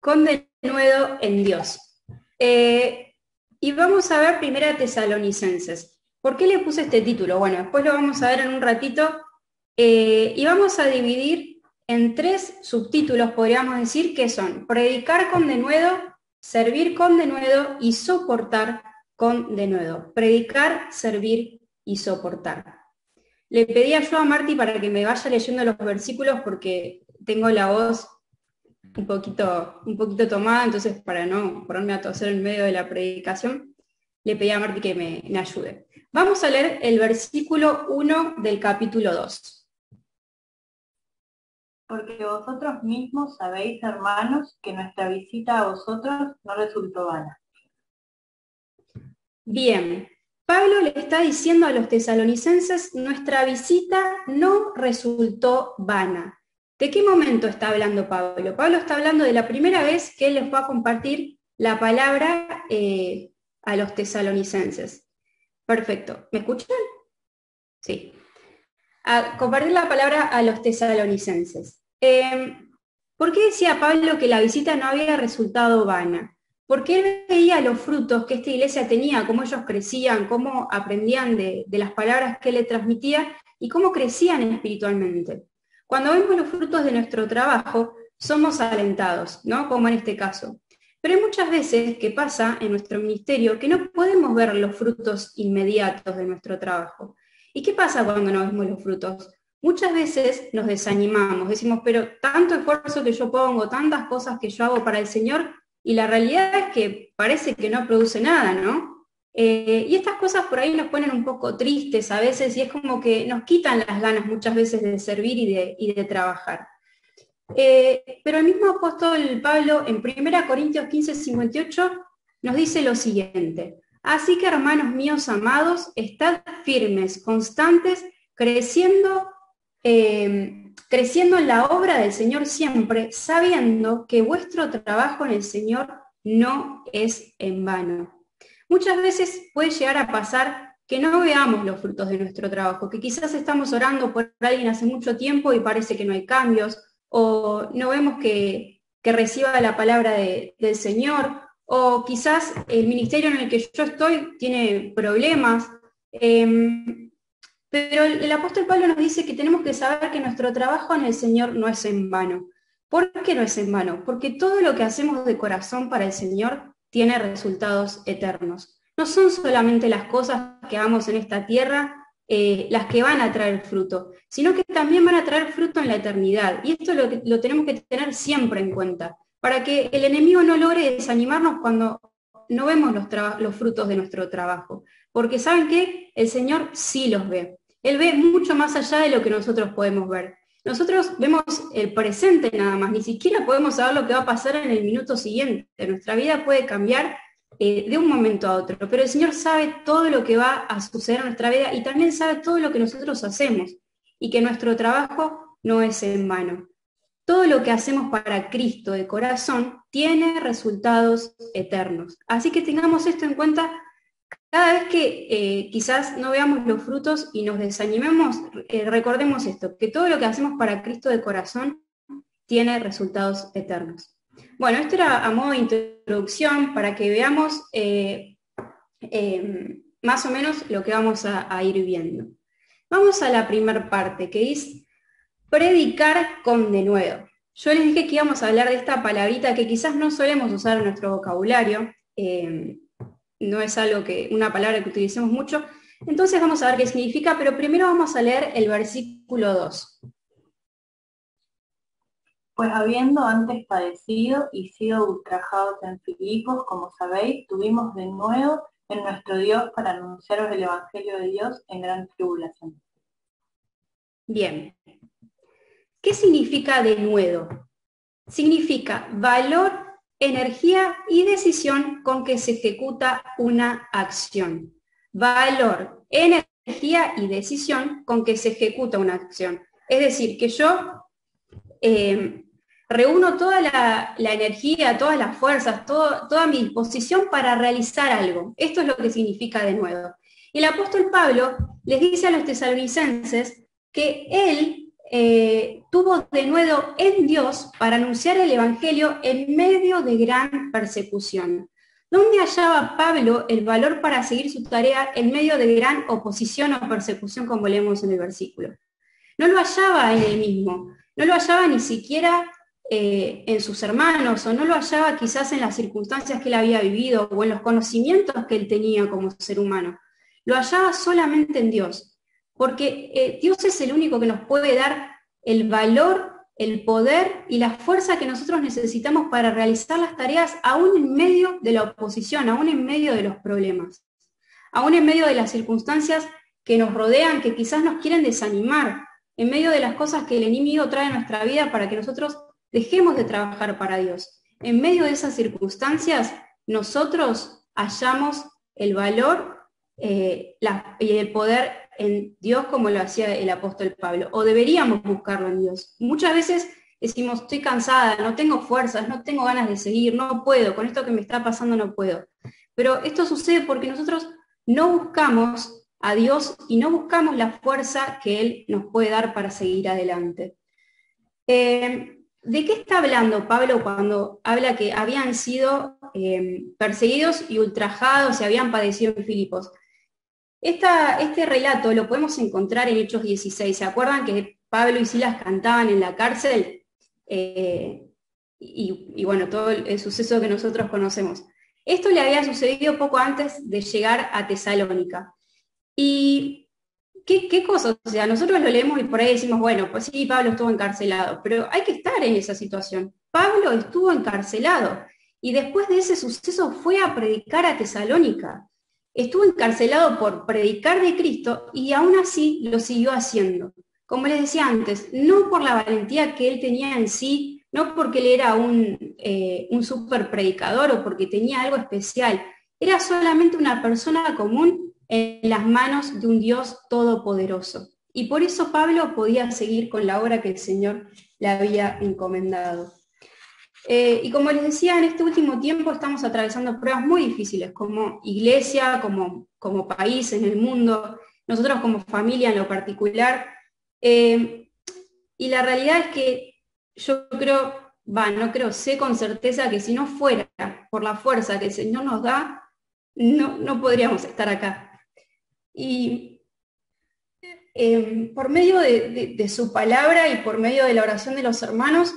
con denuedo en Dios. Y vamos a ver Primera Tesalonicenses. ¿Por qué le puse este título? Bueno, después lo vamos a ver en un ratito, y vamos a dividir en 3 subtítulos, podríamos decir, que son predicar con denuedo, servir con denuedo y soportar con denuedo. Predicar, servir y soportar. Le pedí ayuda a Marti para que me vaya leyendo los versículos porque tengo la voz un poquito tomada, entonces para no ponerme a toser en medio de la predicación, le pedí a Marti que me ayude. Vamos a leer el versículo 1 del capítulo 2. Porque vosotros mismos sabéis, hermanos, que nuestra visita a vosotros no resultó vana. Bien, Pablo le está diciendo a los tesalonicenses, nuestra visita no resultó vana. ¿De qué momento está hablando Pablo? Pablo está hablando de la primera vez que él les va a compartir la palabra a los tesalonicenses. Perfecto. ¿Me escuchan? Sí. A compartir la palabra a los tesalonicenses. ¿Por qué decía Pablo que la visita no había resultado vana? Porque él veía los frutos que esta iglesia tenía, cómo ellos crecían, cómo aprendían de las palabras que él le transmitía y cómo crecían espiritualmente. Cuando vemos los frutos de nuestro trabajo, somos alentados, ¿no? Como en este caso. Pero hay muchas veces que pasa en nuestro ministerio que no podemos ver los frutos inmediatos de nuestro trabajo. ¿Y qué pasa cuando no vemos los frutos? Muchas veces nos desanimamos, decimos, pero tanto esfuerzo que yo pongo, tantas cosas que yo hago para el Señor, y la realidad es que parece que no produce nada, ¿no? Y estas cosas por ahí nos ponen un poco tristes a veces, y es como que nos quitan las ganas muchas veces de servir y de trabajar. Pero el mismo apóstol Pablo en 1 Corintios 15:58 nos dice lo siguiente: así que, hermanos míos amados, estad firmes, constantes, creciendo en la obra del Señor siempre, sabiendo que vuestro trabajo en el Señor no es en vano. Muchas veces puede llegar a pasar que no veamos los frutos de nuestro trabajo, que quizás estamos orando por alguien hace mucho tiempo y parece que no hay cambios, o no vemos que reciba la palabra del Señor, o quizás el ministerio en el que yo estoy tiene problemas. Pero el apóstol Pablo nos dice que tenemos que saber que nuestro trabajo en el Señor no es en vano. ¿Por qué no es en vano? Porque todo lo que hacemos de corazón para el Señor tiene resultados eternos. No son solamente las cosas que hagamos en esta tierra las que van a traer fruto, sino que también van a traer fruto en la eternidad. Y esto lo tenemos que tener siempre en cuenta, para que el enemigo no logre desanimarnos cuando no vemos los frutos de nuestro trabajo. Porque ¿saben qué? El Señor sí los ve. Él ve mucho más allá de lo que nosotros podemos ver. Nosotros vemos el presente nada más, ni siquiera podemos saber lo que va a pasar en el minuto siguiente. Nuestra vida puede cambiar de un momento a otro, pero el Señor sabe todo lo que va a suceder en nuestra vida y también sabe todo lo que nosotros hacemos y que nuestro trabajo no es en vano. Todo lo que hacemos para Cristo de corazón tiene resultados eternos. Así que tengamos esto en cuenta. Cada vez que quizás no veamos los frutos y nos desanimemos, recordemos esto, que todo lo que hacemos para Cristo de corazón tiene resultados eternos. Bueno, esto era a modo de introducción para que veamos más o menos lo que vamos a ir viendo. Vamos a la primera parte, que es predicar con denuedo. Yo les dije que íbamos a hablar de esta palabrita que quizás no solemos usar en nuestro vocabulario, no es una palabra que utilicemos mucho, entonces vamos a ver qué significa, pero primero vamos a leer el versículo 2. Pues habiendo antes padecido y sido ultrajados en Filipos, como sabéis, tuvimos de nuevo en nuestro Dios para anunciaros el Evangelio de Dios en gran tribulación. Bien. ¿Qué significa denuedo? Significa valor, energía y decisión con que se ejecuta una acción. Valor, energía y decisión con que se ejecuta una acción. Es decir, que yo reúno toda la energía, todas las fuerzas, toda mi disposición para realizar algo. Esto es lo que significa denuedo. Y el apóstol Pablo les dice a los tesalonicenses que él tuvo denuedo en Dios para anunciar el Evangelio en medio de gran persecución. ¿Dónde hallaba Pablo el valor para seguir su tarea en medio de gran oposición o persecución, como leemos en el versículo? No lo hallaba en él mismo, no lo hallaba ni siquiera en sus hermanos, o no lo hallaba quizás en las circunstancias que él había vivido, o en los conocimientos que él tenía como ser humano. Lo hallaba solamente en Dios, porque Dios es el único que nos puede dar el valor, el poder y la fuerza que nosotros necesitamos para realizar las tareas, aún en medio de la oposición, aún en medio de los problemas, aún en medio de las circunstancias que nos rodean, que quizás nos quieren desanimar, en medio de las cosas que el enemigo trae a nuestra vida para que nosotros dejemos de trabajar para Dios. En medio de esas circunstancias, nosotros hallamos el valor y el poder en Dios, como lo hacía el apóstol Pablo, o deberíamos buscarlo en Dios. Muchas veces decimos, estoy cansada, no tengo fuerzas, no tengo ganas de seguir, no puedo, con esto que me está pasando no puedo. Pero esto sucede porque nosotros no buscamos a Dios y no buscamos la fuerza que Él nos puede dar para seguir adelante. ¿De qué está hablando Pablo cuando habla que habían sido perseguidos y ultrajados y habían padecido en Filipos? Este relato lo podemos encontrar en Hechos 16. ¿Se acuerdan que Pablo y Silas cantaban en la cárcel? Y bueno, todo el suceso que nosotros conocemos. Esto le había sucedido poco antes de llegar a Tesalónica. ¿Y qué cosa? O sea, nosotros lo leemos y por ahí decimos, bueno, pues sí, Pablo estuvo encarcelado, pero hay que estar en esa situación. Pablo estuvo encarcelado y después de ese suceso fue a predicar a Tesalónica. Estuvo encarcelado por predicar de Cristo y aún así lo siguió haciendo. Como les decía antes, no por la valentía que él tenía en sí, no porque él era un super predicador o porque tenía algo especial, era solamente una persona común en las manos de un Dios todopoderoso. Y por eso Pablo podía seguir con la obra que el Señor le había encomendado. Y como les decía, en este último tiempo estamos atravesando pruebas muy difíciles, como iglesia, como país en el mundo, nosotros como familia en lo particular. Y la realidad es que yo creo, sé con certeza que si no fuera por la fuerza que el Señor nos da, no podríamos estar acá. Y por medio de su palabra y por medio de la oración de los hermanos,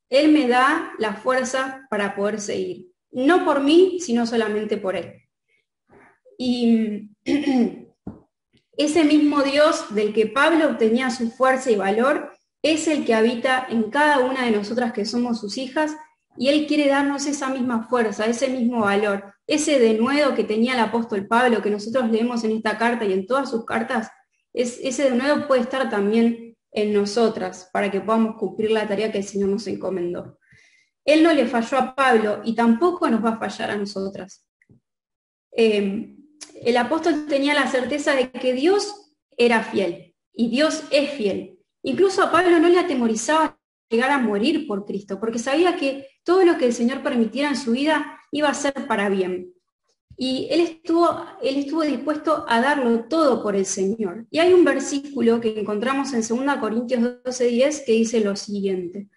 Él me da la fuerza para poder seguir. No por mí, sino solamente por Él. Y ese mismo Dios del que Pablo obtenía su fuerza y valor, es el que habita en cada una de nosotras que somos sus hijas, y Él quiere darnos esa misma fuerza, ese mismo valor, ese denuedo que tenía el apóstol Pablo, que nosotros leemos en esta carta y en todas sus cartas, ese denuedo puede estar también en nosotras, para que podamos cumplir la tarea que el Señor nos encomendó. Él no le falló a Pablo y tampoco nos va a fallar a nosotras. El apóstol tenía la certeza de que Dios era fiel, y Dios es fiel. Incluso a Pablo no le atemorizaba llegar a morir por Cristo, porque sabía que todo lo que el Señor permitiera en su vida iba a ser para bien. Y él estuvo dispuesto a darlo todo por el Señor. Y hay un versículo que encontramos en 2 Corintios 12:10 que dice lo siguiente: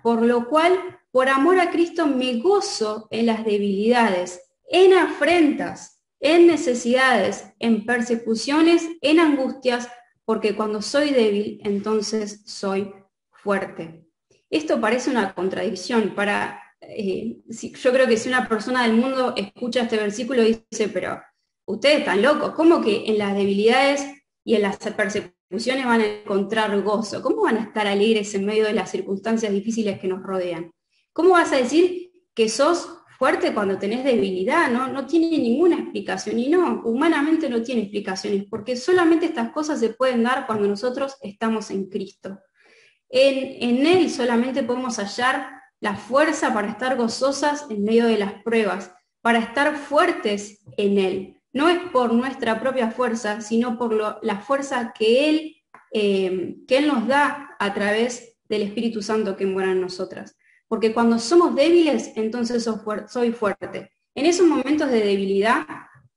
por lo cual, por amor a Cristo, me gozo en las debilidades, en afrentas, en necesidades, en persecuciones, en angustias, porque cuando soy débil, entonces soy fuerte. Esto parece una contradicción. Yo creo que si una persona del mundo escucha este versículo y dice, pero ustedes están locos, ¿cómo que en las debilidades y en las persecuciones van a encontrar gozo? ¿Cómo van a estar alegres en medio de las circunstancias difíciles que nos rodean? ¿Cómo vas a decir que sos fuerte cuando tenés debilidad? No tiene ninguna explicación, y no, humanamente no tiene explicaciones, porque solamente estas cosas se pueden dar cuando nosotros estamos en Cristo. En Él solamente podemos hallar la fuerza para estar gozosas en medio de las pruebas, para estar fuertes en Él. No es por nuestra propia fuerza, sino por la fuerza que Él nos da a través del Espíritu Santo que mora en nosotras. Porque cuando somos débiles, entonces soy fuerte. En esos momentos de debilidad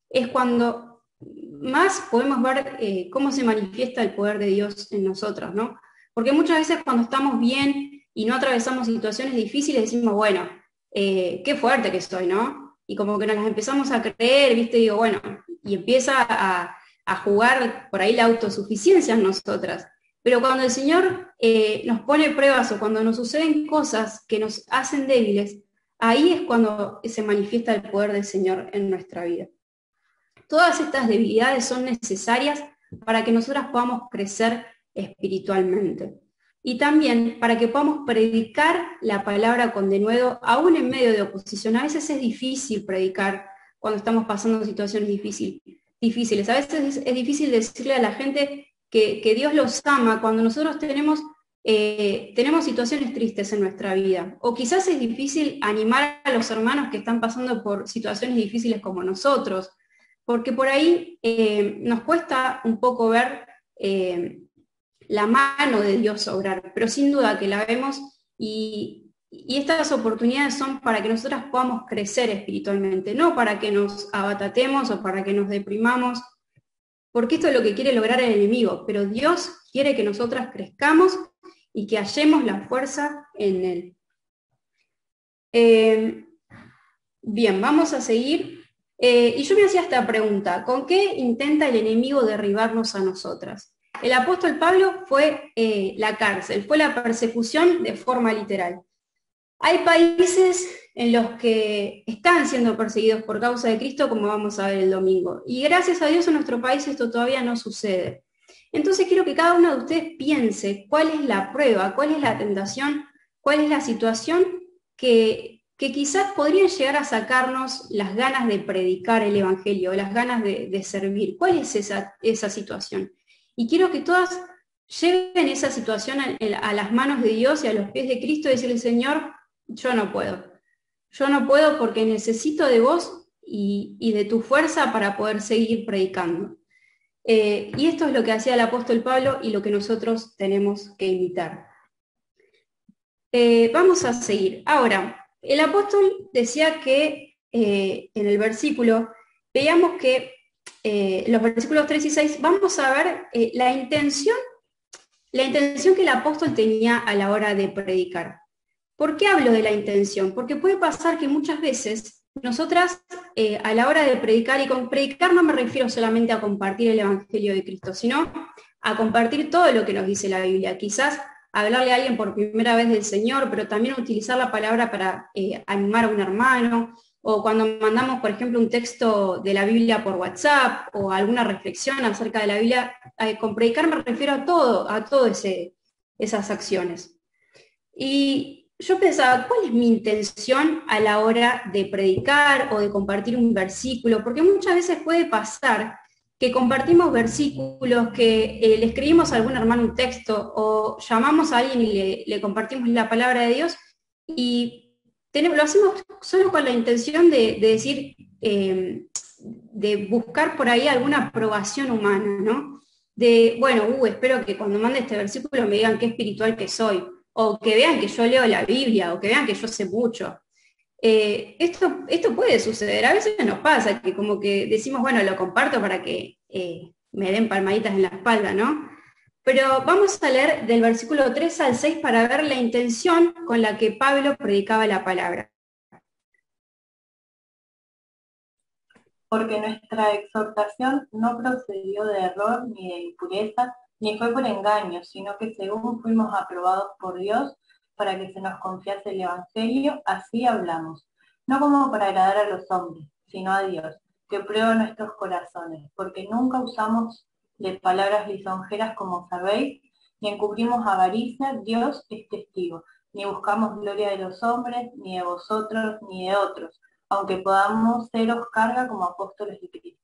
es cuando más podemos ver cómo se manifiesta el poder de Dios en nosotros, ¿no? Porque muchas veces cuando estamos bien y no atravesamos situaciones difíciles decimos, bueno, qué fuerte que soy, ¿no? Y como que nos las empezamos a creer, ¿viste? Digo, bueno, y empieza a jugar por ahí la autosuficiencia en nosotras. Pero cuando el Señor nos pone pruebas o cuando nos suceden cosas que nos hacen débiles, ahí es cuando se manifiesta el poder del Señor en nuestra vida. Todas estas debilidades son necesarias para que nosotras podamos crecer espiritualmente. Y también para que podamos predicar la palabra con denuedo, aún en medio de oposición. A veces es difícil predicar cuando estamos pasando situaciones difíciles. A veces es difícil decirle a la gente que Dios los ama cuando nosotros tenemos situaciones tristes en nuestra vida. O quizás es difícil animar a los hermanos que están pasando por situaciones difíciles como nosotros, porque por ahí nos cuesta un poco ver la mano de Dios obrar, pero sin duda que la vemos y estas oportunidades son para que nosotras podamos crecer espiritualmente, no para que nos abatatemos o para que nos deprimamos, porque esto es lo que quiere lograr el enemigo, pero Dios quiere que nosotras crezcamos y que hallemos la fuerza en Él. Bien, vamos a seguir. Y yo me hacía esta pregunta, ¿con qué intenta el enemigo derribarnos a nosotras? El apóstol Pablo fue la cárcel, fue la persecución de forma literal. Hay países en los que están siendo perseguidos por causa de Cristo, como vamos a ver el domingo. Y gracias a Dios en nuestro país esto todavía no sucede. Entonces quiero que cada uno de ustedes piense cuál es la prueba, cuál es la tentación, cuál es la situación que quizás podrían llegar a sacarnos las ganas de predicar el Evangelio, las ganas de servir. ¿Cuál es esa situación? Y quiero que todas lleven esa situación a las manos de Dios y a los pies de Cristo y decirle, Señor, yo no puedo porque necesito de vos y de tu fuerza para poder seguir predicando. Y esto es lo que hacía el apóstol Pablo y lo que nosotros tenemos que imitar. Vamos a seguir. Ahora, el apóstol decía que en el versículo, veíamos que los versículos 3 y 6, vamos a ver la intención que el apóstol tenía a la hora de predicar. ¿Por qué hablo de la intención? Porque puede pasar que muchas veces nosotras a la hora de predicar, y con predicar no me refiero solamente a compartir el Evangelio de Cristo, sino a compartir todo lo que nos dice la Biblia. Quizás hablarle a alguien por primera vez del Señor, pero también utilizar la palabra para animar a un hermano, o cuando mandamos, por ejemplo, un texto de la Biblia por WhatsApp, o alguna reflexión acerca de la Biblia. Con predicar me refiero a todas esas acciones. Y yo pensaba, ¿cuál es mi intención a la hora de predicar o de compartir un versículo? Porque muchas veces puede pasar que compartimos versículos, que le escribimos a algún hermano un texto o llamamos a alguien y le compartimos la palabra de Dios y lo hacemos solo con la intención de decir, de buscar por ahí alguna aprobación humana, ¿no? De, bueno, espero que cuando mande este versículo me digan qué espiritual que soy, o que vean que yo leo la Biblia, o que vean que yo sé mucho. Esto puede suceder, a veces nos pasa que como que decimos, bueno, lo comparto para que me den palmaditas en la espalda, ¿no? Pero vamos a leer del versículo 3 al 6 para ver la intención con la que Pablo predicaba la palabra. Porque nuestra exhortación no procedió de error ni de impureza, ni fue por engaño, sino que según fuimos aprobados por Dios para que se nos confiase el Evangelio, así hablamos, no como para agradar a los hombres, sino a Dios, que prueba nuestros corazones, porque nunca usamos de palabras lisonjeras como sabéis, ni encubrimos avaricia, Dios es testigo, ni buscamos gloria de los hombres, ni de vosotros, ni de otros, aunque podamos seros carga como apóstoles de Cristo.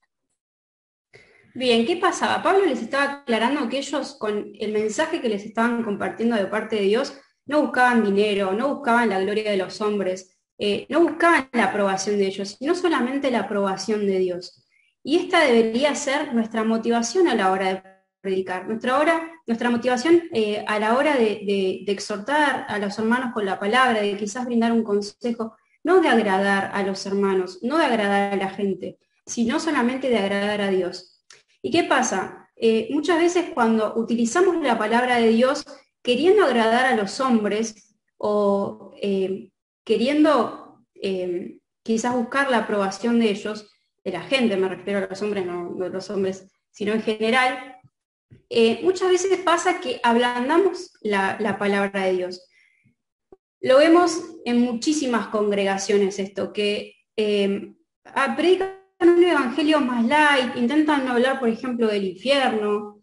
Bien, ¿qué pasaba? Pablo les estaba aclarando que ellos, con el mensaje que les estaban compartiendo de parte de Dios, no buscaban dinero, no buscaban la gloria de los hombres, no buscaban la aprobación de ellos, sino solamente la aprobación de Dios. Y esta debería ser nuestra motivación a la hora de predicar, nuestra motivación a la hora de exhortar a los hermanos con la palabra, de quizás brindar un consejo, no de agradar a los hermanos, no de agradar a la gente, sino solamente de agradar a Dios. ¿Y qué pasa? Muchas veces cuando utilizamos la palabra de Dios, queriendo agradar a los hombres o queriendo quizás buscar la aprobación de ellos, de la gente, me refiero a los hombres, no los hombres, sino en general, muchas veces pasa que ablandamos la palabra de Dios. Lo vemos en muchísimas congregaciones esto, que predican un evangelio más light, intentan no hablar, por ejemplo, del infierno,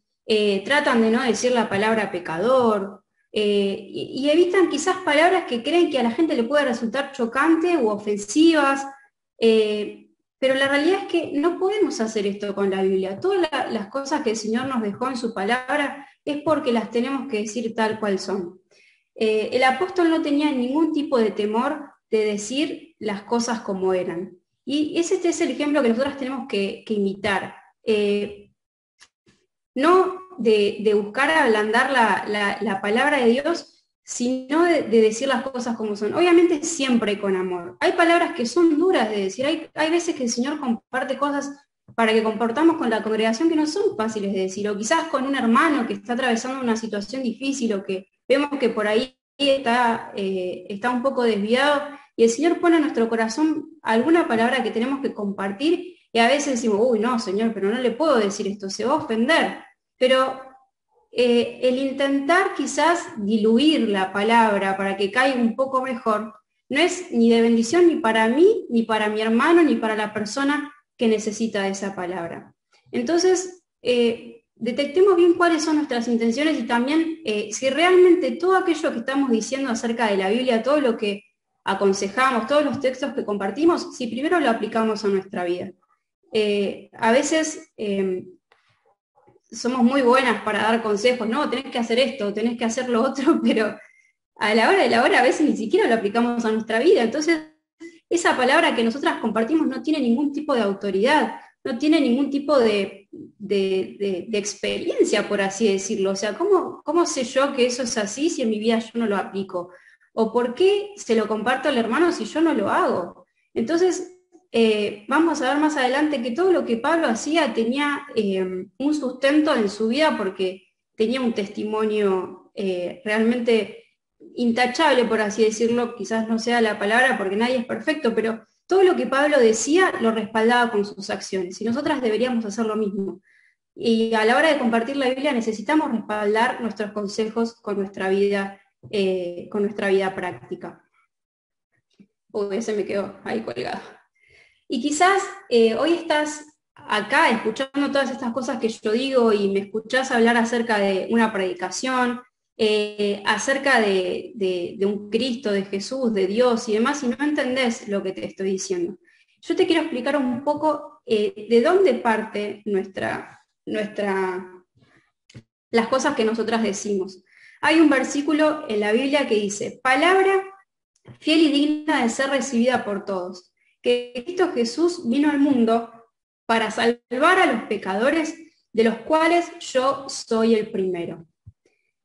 tratan de no decir la palabra pecador, y evitan quizás palabras que creen que a la gente le puede resultar chocante u ofensivas, pero la realidad es que no podemos hacer esto con la Biblia. Todas las cosas que el Señor nos dejó en su palabra es porque las tenemos que decir tal cual son. El apóstol no tenía ningún tipo de temor de decir las cosas como eran. Y ese es el ejemplo que nosotros tenemos que imitar. No de buscar ablandar la palabra de Dios, sino de decir las cosas como son. Obviamente siempre con amor. Hay palabras que son duras de decir. Hay veces que el Señor comparte cosas para que comportamos con la congregación que no son fáciles de decir, o quizás con un hermano que está atravesando una situación difícil, o que vemos que por ahí está un poco desviado, y el Señor pone en nuestro corazón alguna palabra que tenemos que compartir, y a veces decimos, uy, no, Señor, pero no le puedo decir esto, se va a ofender. Pero el intentar quizás diluir la palabra para que caiga un poco mejor, no es ni de bendición ni para mí, ni para mi hermano, ni para la persona que necesita esa palabra. Entonces, detectemos bien cuáles son nuestras intenciones, y también si realmente todo aquello que estamos diciendo acerca de la Biblia, todo lo que aconsejamos, todos los textos que compartimos, si primero lo aplicamos a nuestra vida. A veces somos muy buenas para dar consejos, no, tenés que hacer esto, tenés que hacer lo otro, pero a la hora de la hora a veces ni siquiera lo aplicamos a nuestra vida. Entonces, esa palabra que nosotras compartimos no tiene ningún tipo de autoridad, no tiene ningún tipo de experiencia, por así decirlo. O sea, ¿cómo sé yo que eso es así si en mi vida yo no lo aplico? ¿O por qué se lo comparto al hermano si yo no lo hago? Entonces, vamos a ver más adelante que todo lo que Pablo hacía tenía un sustento en su vida, porque tenía un testimonio realmente intachable, por así decirlo. Quizás no sea la palabra porque nadie es perfecto, pero todo lo que Pablo decía lo respaldaba con sus acciones, y nosotras deberíamos hacer lo mismo. Y a la hora de compartir la Biblia necesitamos respaldar nuestros consejos con nuestra vida práctica. Uy, se me quedó ahí colgado. Y quizás hoy estás acá escuchando todas estas cosas que yo digo, y me escuchás hablar acerca de una predicación, acerca de un Cristo, de Jesús, de Dios y demás, y no entendés lo que te estoy diciendo. Yo te quiero explicar un poco de dónde parte las cosas que nosotras decimos. Hay un versículo en la Biblia que dice: palabra fiel y digna de ser recibida por todos, que Cristo Jesús vino al mundo para salvar a los pecadores, de los cuales yo soy el primero.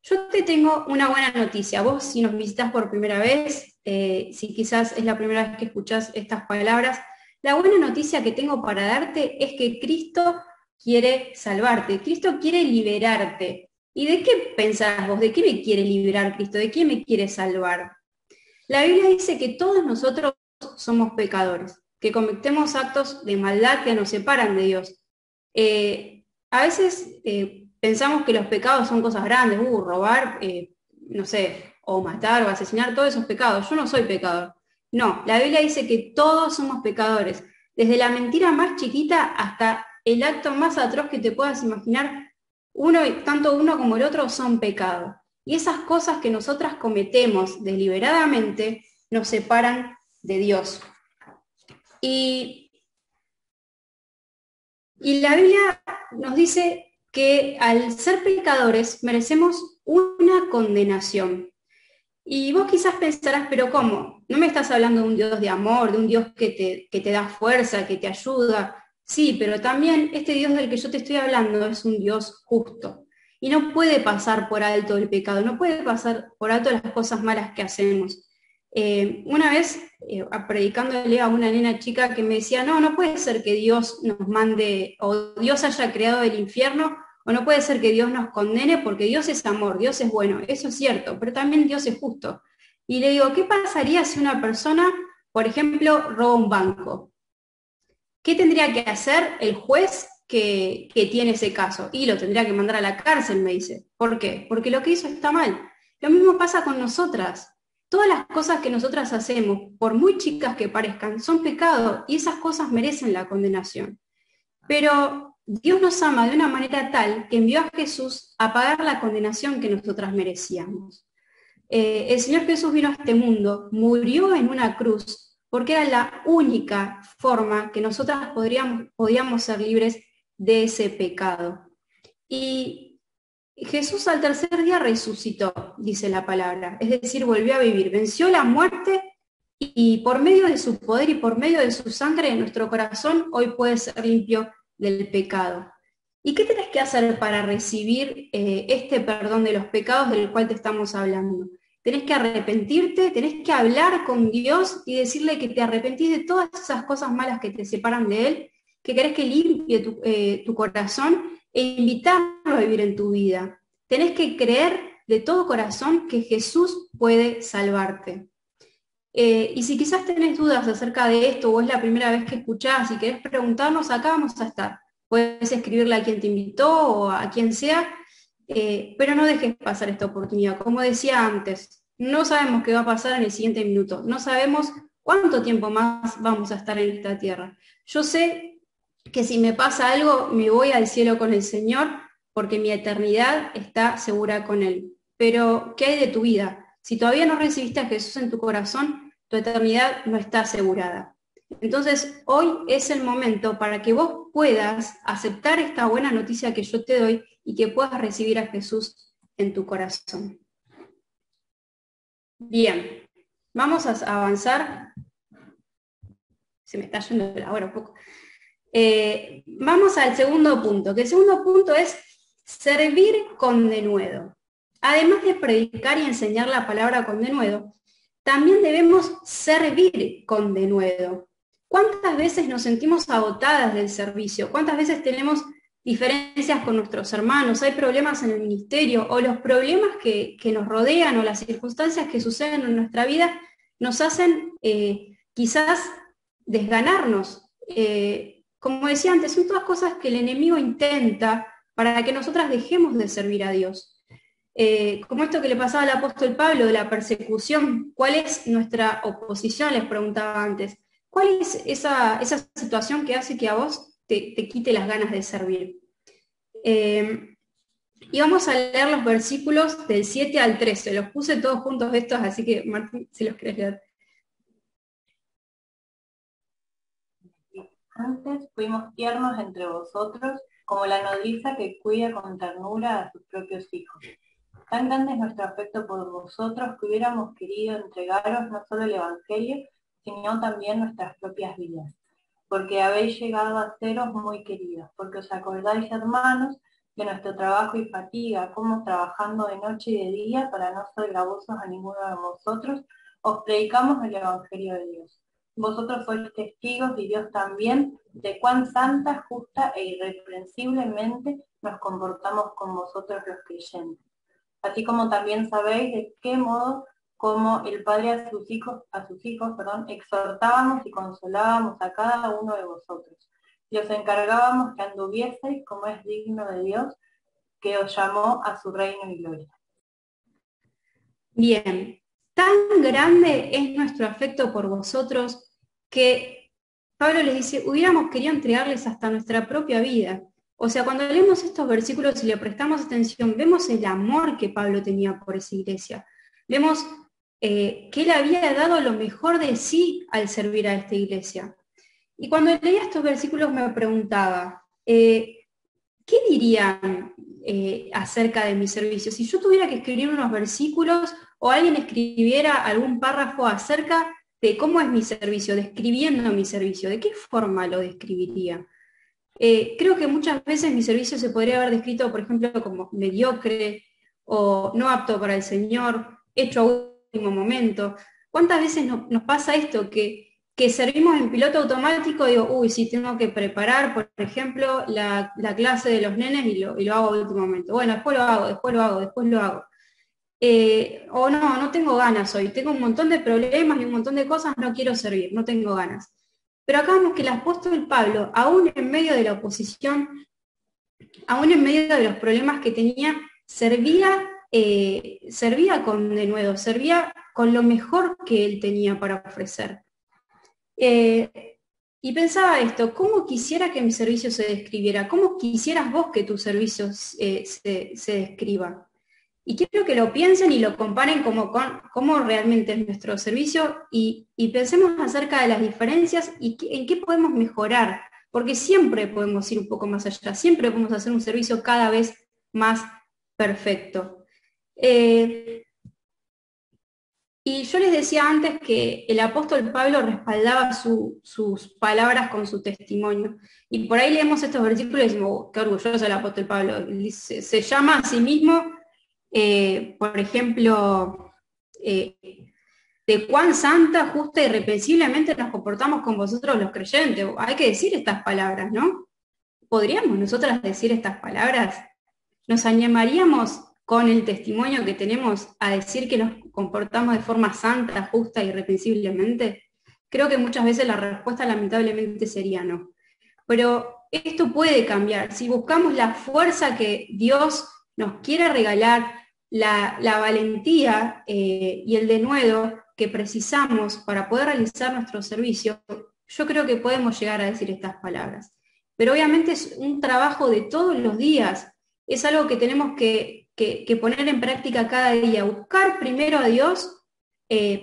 Yo te tengo una buena noticia. Vos, si nos visitas por primera vez, si quizás es la primera vez que escuchás estas palabras, la buena noticia que tengo para darte es que Cristo quiere salvarte, Cristo quiere liberarte. ¿Y de qué pensás vos? ¿De qué me quiere liberar Cristo? ¿De qué me quiere salvar? La Biblia dice que todos nosotros somos pecadores, que cometemos actos de maldad que nos separan de Dios. A veces pensamos que los pecados son cosas grandes, robar, no sé, o matar o asesinar, todos esos pecados. Yo no soy pecador. No, la Biblia dice que todos somos pecadores, desde la mentira más chiquita hasta el acto más atroz que te puedas imaginar. Tanto uno como el otro son pecados. Y esas cosas que nosotras cometemos deliberadamente nos separan de Dios. Y la Biblia nos dice que al ser pecadores merecemos una condenación. Y vos quizás pensarás, pero ¿cómo? No me estás hablando de un Dios de amor, de un Dios que te da fuerza, que te ayuda. Sí, pero también este Dios del que yo te estoy hablando es un Dios justo. Y no puede pasar por alto el pecado, no puede pasar por alto las cosas malas que hacemos. Una vez, predicándole a una nena chica que me decía, no puede ser que Dios nos mande, o Dios haya creado el infierno, O no puede ser que Dios nos condene porque Dios es amor, Dios es bueno, eso es cierto, pero también Dios es justo. Y le digo, ¿qué pasaría si una persona, por ejemplo, roba un banco? ¿Qué tendría que hacer el juez que tiene ese caso? Y lo tendría que mandar a la cárcel, me dice. ¿Por qué? Porque lo que hizo está mal. Lo mismo pasa con nosotras. Todas las cosas que nosotras hacemos, por muy chicas que parezcan, son pecado y esas cosas merecen la condenación. Pero Dios nos ama de una manera tal que envió a Jesús a pagar la condenación que nosotras merecíamos. El Señor Jesús vino a este mundo, murió en una cruz, porque era la única forma que nosotras podíamos ser libres de ese pecado. Y Jesús al tercer día resucitó, dice la palabra, es decir, volvió a vivir, venció la muerte y por medio de su poder y por medio de su sangre, nuestro corazón hoy puede ser limpio del pecado. ¿Y qué tenés que hacer para recibir este perdón de los pecados del cual te estamos hablando? Tenés que arrepentirte, tenés que hablar con Dios y decirle que te arrepentís de todas esas cosas malas que te separan de Él, que querés que limpie tu corazón e invitarlo a vivir en tu vida. Tenés que creer de todo corazón que Jesús puede salvarte. Y si quizás tenés dudas acerca de esto o es la primera vez que escuchás y querés preguntarnos, acá vamos a estar. Puedes escribirle a quien te invitó o a quien sea, pero no dejes pasar esta oportunidad. Como decía antes, no sabemos qué va a pasar en el siguiente minuto, no sabemos cuánto tiempo más vamos a estar en esta tierra. Yo sé que si me pasa algo, me voy al cielo con el Señor, porque mi eternidad está segura con Él. Pero, ¿qué hay de tu vida? Si todavía no recibiste a Jesús en tu corazón, tu eternidad no está asegurada. Entonces, hoy es el momento para que vos puedas aceptar esta buena noticia que yo te doy y que puedas recibir a Jesús en tu corazón. Bien, vamos a avanzar. Se me está yendo la hora un poco. Vamos al segundo punto, que el segundo punto es servir con denuedo. Además de predicar y enseñar la palabra con denuedo, también debemos servir con denuedo. ¿Cuántas veces nos sentimos agotadas del servicio? ¿Cuántas veces tenemos diferencias con nuestros hermanos? ¿Hay problemas en el ministerio? ¿O los problemas que nos rodean o las circunstancias que suceden en nuestra vida nos hacen quizás desganarnos? Como decía antes, son todas cosas que el enemigo intenta para que nosotras dejemos de servir a Dios. Como esto que le pasaba al apóstol Pablo de la persecución, ¿cuál es nuestra oposición? Les preguntaba antes. ¿Cuál es esa situación que hace que a vos te quite las ganas de servir? Y vamos a leer los versículos del 7 al 13. Los puse todos juntos estos, así que Martín, si los querés leer. Antes fuimos tiernos entre vosotros, como la nodriza que cuida con ternura a sus propios hijos. Tan grande es nuestro afecto por vosotros que hubiéramos querido entregaros no solo el Evangelio, sino también nuestras propias vidas, porque habéis llegado a seros muy queridos, porque os acordáis, hermanos, de nuestro trabajo y fatiga, como trabajando de noche y de día para no ser gravosos a ninguno de vosotros, os predicamos el Evangelio de Dios. Vosotros sois testigos, y Dios también, de cuán santa, justa e irreprensiblemente nos comportamos con vosotros los creyentes. Así como también sabéis de qué modo, como el Padre a sus hijos, exhortábamos y consolábamos a cada uno de vosotros. Y os encargábamos que anduvieseis como es digno de Dios, que os llamó a su reino y gloria. Bien, tan grande es nuestro afecto por vosotros que Pablo les dice, hubiéramos querido entregarles hasta nuestra propia vida. O sea, cuando leemos estos versículos y le prestamos atención, vemos el amor que Pablo tenía por esa iglesia. Vemos que él había dado lo mejor de sí al servir a esta iglesia. Y cuando leía estos versículos me preguntaba, ¿qué dirían acerca de mi servicio? Si yo tuviera que escribir unos versículos o alguien escribiera algún párrafo acerca de cómo es mi servicio, describiendo mi servicio, ¿de qué forma lo describiría? Creo que muchas veces mi servicio se podría haber descrito, por ejemplo, como mediocre o no apto para el Señor, hecho a último momento. ¿Cuántas veces nos pasa esto? Que que servimos en piloto automático, digo, uy, sí, tengo que preparar, por ejemplo, la clase de los nenes y lo hago a último momento. Bueno, después lo hago, después lo hago, después lo hago. O no tengo ganas hoy, tengo un montón de problemas y un montón de cosas, no quiero servir, no tengo ganas. Pero acá vemos que el apóstol Pablo, aún en medio de la oposición, aún en medio de los problemas que tenía, servía con denuedo, servía con lo mejor que él tenía para ofrecer. Y pensaba esto, ¿cómo quisiera que mi servicio se describiera? ¿Cómo quisieras vos que tu servicio se describa? Y quiero que lo piensen y lo comparen con cómo realmente es nuestro servicio y pensemos acerca de las diferencias y en qué podemos mejorar, porque siempre podemos ir un poco más allá, siempre podemos hacer un servicio cada vez más perfecto. Y yo les decía antes que el apóstol Pablo respaldaba sus palabras con su testimonio. Y por ahí leemos estos versículos y decimos, oh, qué orgulloso el apóstol Pablo. Se llama a sí mismo, por ejemplo, de cuán santa, justa y irreprensiblemente nos comportamos con vosotros los creyentes. Hay que decir estas palabras, ¿no? ¿Podríamos nosotras decir estas palabras? ¿Nos animaríamos con el testimonio que tenemos a decir que nos comportamos de forma santa, justa y irreprensiblemente? Creo que muchas veces la respuesta lamentablemente sería no. Pero esto puede cambiar. Si buscamos la fuerza que Dios nos quiere regalar, la valentía y el denuedo que precisamos para poder realizar nuestro servicio, yo creo que podemos llegar a decir estas palabras. Pero obviamente es un trabajo de todos los días, es algo que tenemos que poner en práctica cada día, buscar primero a Dios,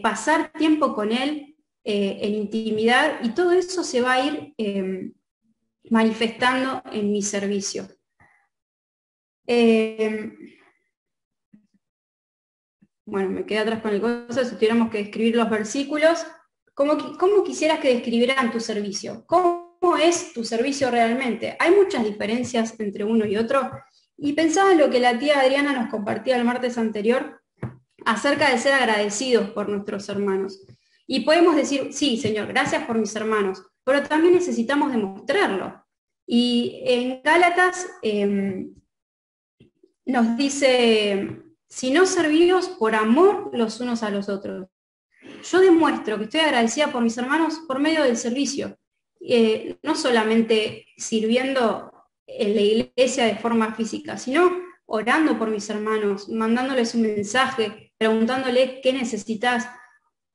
pasar tiempo con Él en intimidad, y todo eso se va a ir manifestando en mi servicio. Bueno, me quedé atrás con el coso, si tuviéramos que describir los versículos, ¿cómo quisieras que describieran tu servicio? ¿Cómo es tu servicio realmente? Hay muchas diferencias entre uno y otro, y pensaba en lo que la tía Adriana nos compartía el martes anterior acerca de ser agradecidos por nuestros hermanos. Y podemos decir, sí, Señor, gracias por mis hermanos, pero también necesitamos demostrarlo. Y en Gálatas nos dice, si no servimos por amor los unos a los otros. Yo demuestro que estoy agradecida por mis hermanos por medio del servicio, no solamente sirviendo en la iglesia de forma física, sino orando por mis hermanos, mandándoles un mensaje, preguntándoles qué necesitas.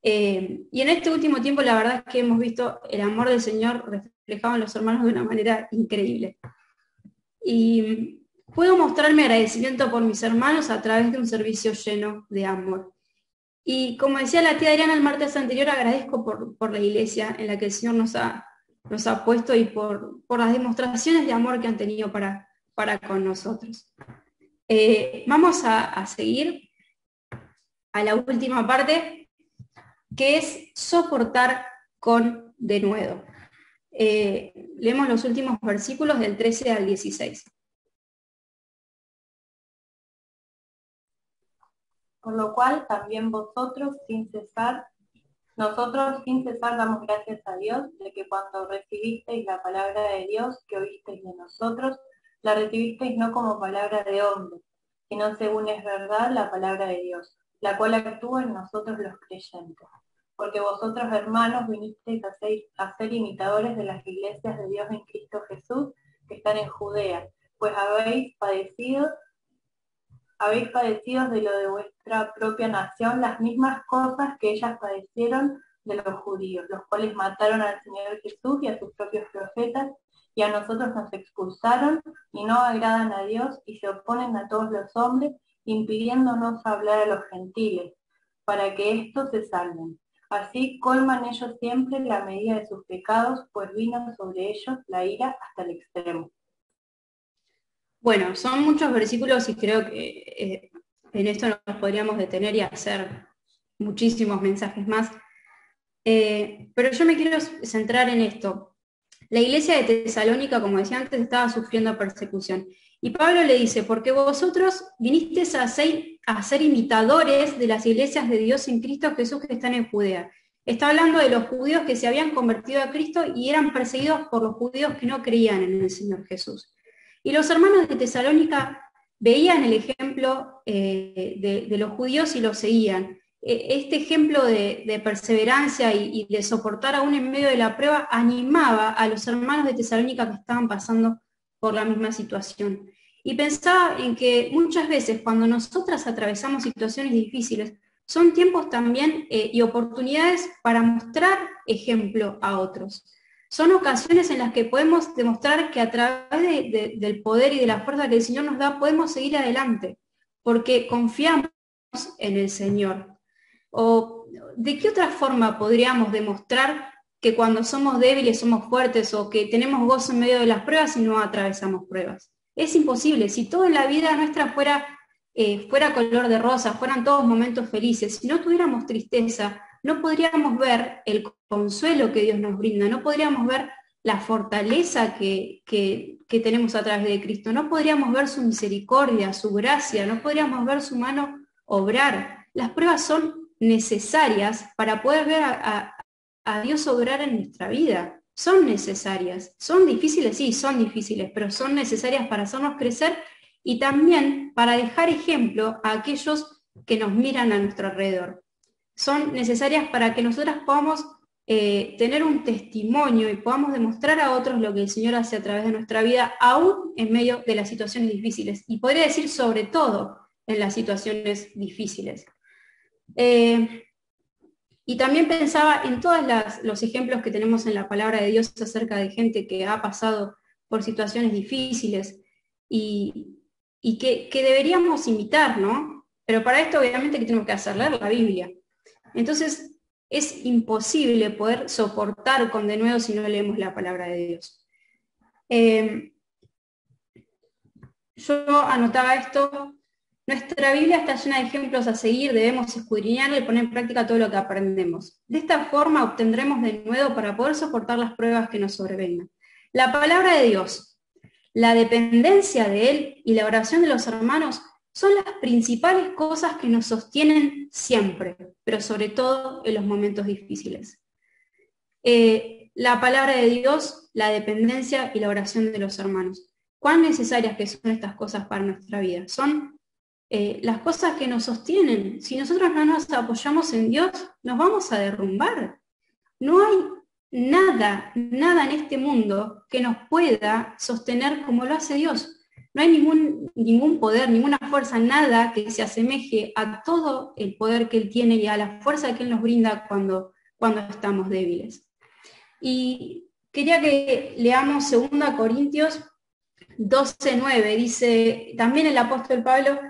Y en este último tiempo la verdad es que hemos visto el amor del Señor reflejado en los hermanos de una manera increíble. Y puedo mostrar mi agradecimiento por mis hermanos a través de un servicio lleno de amor. Y como decía la tía Adriana el martes anterior, agradezco por la iglesia en la que el Señor nos ha puesto y por las demostraciones de amor que han tenido para con nosotros. Vamos a seguir a la última parte, que es soportar con denuedo. Leemos los últimos versículos del 13 al 16. Por lo cual también nosotros sin cesar damos gracias a Dios de que cuando recibisteis la palabra de Dios que oísteis de nosotros, la recibisteis no como palabra de hombre, sino según es verdad la palabra de Dios, la cual actúa en nosotros los creyentes. Porque vosotros, hermanos, vinisteis a ser imitadores de las iglesias de Dios en Cristo Jesús que están en Judea, pues habéis padecido de lo de vuestra propia nación las mismas cosas que ellas padecieron de los judíos, los cuales mataron al Señor Jesús y a sus propios profetas, y a nosotros nos expulsaron y no agradan a Dios y se oponen a todos los hombres, impidiéndonos hablar a los gentiles, para que éstos se salven. Así colman ellos siempre la medida de sus pecados, pues vino sobre ellos la ira hasta el extremo. Bueno, son muchos versículos y creo que en esto nos podríamos detener y hacer muchísimos mensajes más. Pero yo me quiero centrar en esto. La iglesia de Tesalónica, como decía antes, estaba sufriendo persecución. Y Pablo le dice, porque vosotros vinisteis a ser imitadores de las iglesias de Dios en Cristo Jesús que están en Judea. Está hablando de los judíos que se habían convertido a Cristo y eran perseguidos por los judíos que no creían en el Señor Jesús. Y los hermanos de Tesalónica veían el ejemplo de los judíos y lo seguían. Este ejemplo de perseverancia y de soportar aún en medio de la prueba animaba a los hermanos de Tesalónica que estaban pasando por la misma situación. Y pensaba en que muchas veces cuando nosotras atravesamos situaciones difíciles, son tiempos también y oportunidades para mostrar ejemplo a otros. Son ocasiones en las que podemos demostrar que a través del poder y de la fuerza que el Señor nos da, podemos seguir adelante, porque confiamos en el Señor. ¿O de qué otra forma podríamos demostrar que cuando somos débiles somos fuertes o que tenemos gozo en medio de las pruebas y no atravesamos pruebas? Es imposible. Si toda la vida nuestra fuera color de rosa, fueran todos momentos felices, si no tuviéramos tristeza, no podríamos ver el consuelo que Dios nos brinda, no podríamos ver la fortaleza que tenemos a través de Cristo, no podríamos ver su misericordia, su gracia, no podríamos ver su mano obrar. Las pruebas son necesarias para poder ver a Dios obrar en nuestra vida. Son necesarias. Son difíciles, sí, son difíciles, pero son necesarias para hacernos crecer y también para dejar ejemplo a aquellos que nos miran a nuestro alrededor. Son necesarias para que nosotras podamos tener un testimonio y podamos demostrar a otros lo que el Señor hace a través de nuestra vida, aún en medio de las situaciones difíciles. Y podría decir sobre todo en las situaciones difíciles. Y también pensaba en todos los ejemplos que tenemos en la palabra de Dios acerca de gente que ha pasado por situaciones difíciles y que deberíamos imitar, ¿no? Pero para esto obviamente que tenemos que hacer leer la Biblia. Entonces es imposible poder soportar con denuedo si no leemos la palabra de Dios. Yo anotaba esto. Nuestra Biblia está llena de ejemplos a seguir, debemos escudriñarla y poner en práctica todo lo que aprendemos. De esta forma obtendremos denuedo para poder soportar las pruebas que nos sobrevengan. La palabra de Dios, la dependencia de Él y la oración de los hermanos son las principales cosas que nos sostienen siempre, pero sobre todo en los momentos difíciles. La palabra de Dios, la dependencia y la oración de los hermanos. ¿Cuán necesarias que son estas cosas para nuestra vida? Son las cosas que nos sostienen. Si nosotros no nos apoyamos en Dios, nos vamos a derrumbar. No hay nada en este mundo que nos pueda sostener como lo hace Dios. No hay ningún poder, ninguna fuerza, nada que se asemeje a todo el poder que Él tiene y a la fuerza que Él nos brinda cuando estamos débiles. Y quería que leamos 2 Corintios 12:9. Dice también el apóstol Pablo: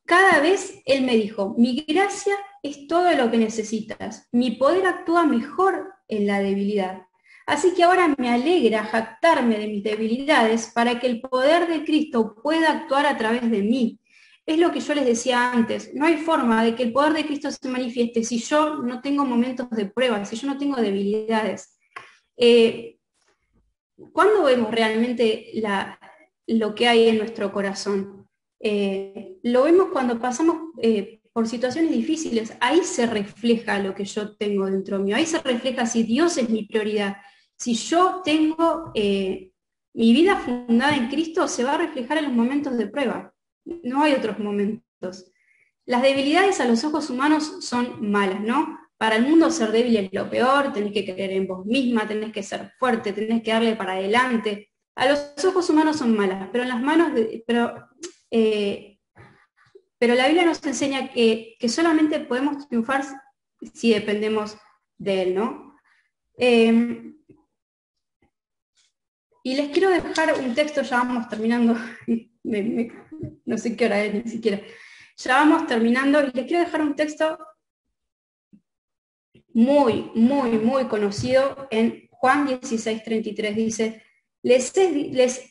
cada vez Él me dijo, mi gracia es todo lo que necesitas, mi poder actúa mejor en la debilidad. Así que ahora me alegra jactarme de mis debilidades para que el poder de Cristo pueda actuar a través de mí. Es lo que yo les decía antes, no hay forma de que el poder de Cristo se manifieste si yo no tengo momentos de prueba, si yo no tengo debilidades. ¿Cuándo vemos realmente lo que hay en nuestro corazón? Lo vemos cuando pasamos por situaciones difíciles. Ahí se refleja lo que yo tengo dentro mío, ahí se refleja si Dios es mi prioridad. Si yo tengo mi vida fundada en Cristo, se va a reflejar en los momentos de prueba. No hay otros momentos. Las debilidades a los ojos humanos son malas, ¿no? Para el mundo ser débil es lo peor, tenés que creer en vos misma, tenés que ser fuerte, tenés que darle para adelante. A los ojos humanos son malas, pero en las manos pero la Biblia nos enseña que solamente podemos triunfar si dependemos de Él, ¿no? Y les quiero dejar un texto, ya vamos terminando, no sé qué hora es ni siquiera, ya vamos terminando, y les quiero dejar un texto muy conocido en Juan 16:33, dice: les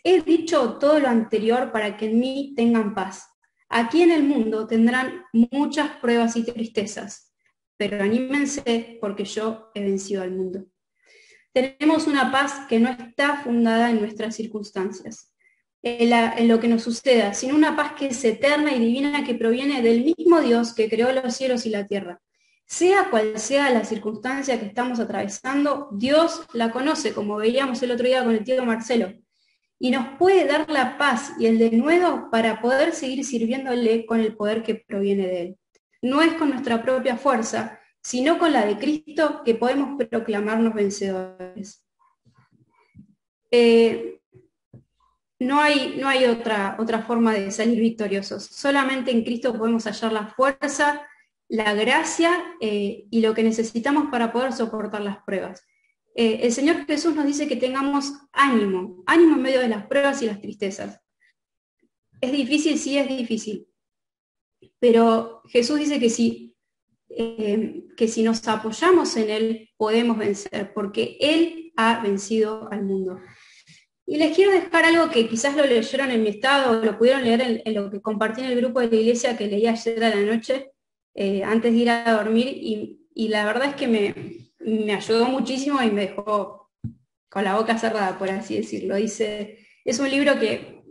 he dicho todo lo anterior para que en mí tengan paz. Aquí en el mundo tendrán muchas pruebas y tristezas, pero anímense porque yo he vencido al mundo. Tenemos una paz que no está fundada en nuestras circunstancias, en lo que nos suceda, sino una paz que es eterna y divina, que proviene del mismo Dios que creó los cielos y la tierra. Sea cual sea la circunstancia que estamos atravesando, Dios la conoce, como veíamos el otro día con el tío Marcelo, y nos puede dar la paz y el denuedo para poder seguir sirviéndole con el poder que proviene de Él. No es con nuestra propia fuerza, sino con la de Cristo que podemos proclamarnos vencedores. No hay otra forma de salir victoriosos. Solamente en Cristo podemos hallar la fuerza, la gracia y lo que necesitamos para poder soportar las pruebas. El Señor Jesús nos dice que tengamos ánimo en medio de las pruebas y las tristezas. Es difícil, sí es difícil, pero Jesús dice que si nos apoyamos en Él podemos vencer, porque Él ha vencido al mundo. Y les quiero dejar algo que quizás lo leyeron en mi estado, o lo pudieron leer en lo que compartí en el grupo de la iglesia que leí ayer a la noche, antes de ir a dormir, y la verdad es que me ayudó muchísimo y me dejó con la boca cerrada, por así decirlo. Es un libro que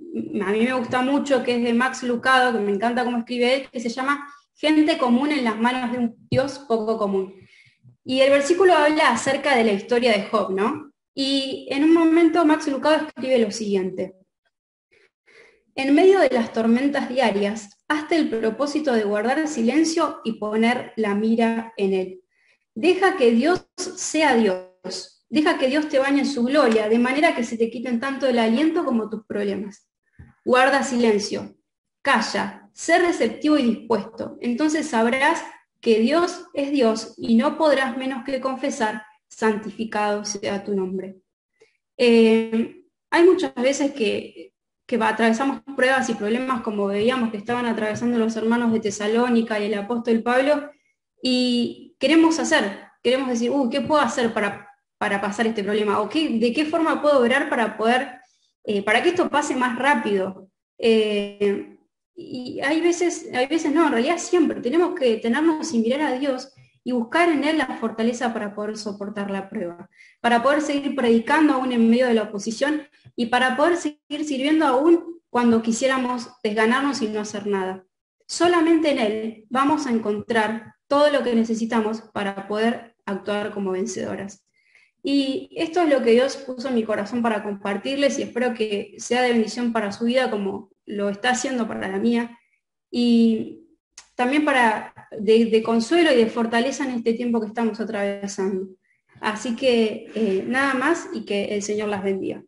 a mí me gusta mucho, que es de Max Lucado, que me encanta cómo escribe él, que se llama Gente común en las manos de un Dios poco común. Y el versículo habla acerca de la historia de Job, ¿no? Y en un momento Max Lucado escribe lo siguiente: en medio de las tormentas diarias, hazte el propósito de guardar silencio y poner la mira en Él. Deja que Dios sea Dios. Deja que Dios te bañe en su gloria, de manera que se te quiten tanto el aliento como tus problemas. Guarda silencio, calla, sé receptivo y dispuesto. Entonces sabrás que Dios es Dios y no podrás menos que confesar: santificado sea tu nombre. Hay muchas veces que atravesamos pruebas y problemas como veíamos que estaban atravesando los hermanos de Tesalónica y el apóstol Pablo, y queremos decir, ¿qué puedo hacer para pasar este problema? ¿O de qué forma puedo orar para para que esto pase más rápido? Y hay veces no, en realidad siempre tenemos que tenernos y mirar a Dios y buscar en Él la fortaleza para poder soportar la prueba, para poder seguir predicando aún en medio de la oposición y para poder seguir sirviendo aún cuando quisiéramos desganarnos y no hacer nada. Solamente en Él vamos a encontrar todo lo que necesitamos para poder actuar como vencedoras. Y esto es lo que Dios puso en mi corazón para compartirles, y espero que sea de bendición para su vida como lo está haciendo para la mía, y también de consuelo y de fortaleza en este tiempo que estamos atravesando. Así que nada más, y que el Señor las bendiga.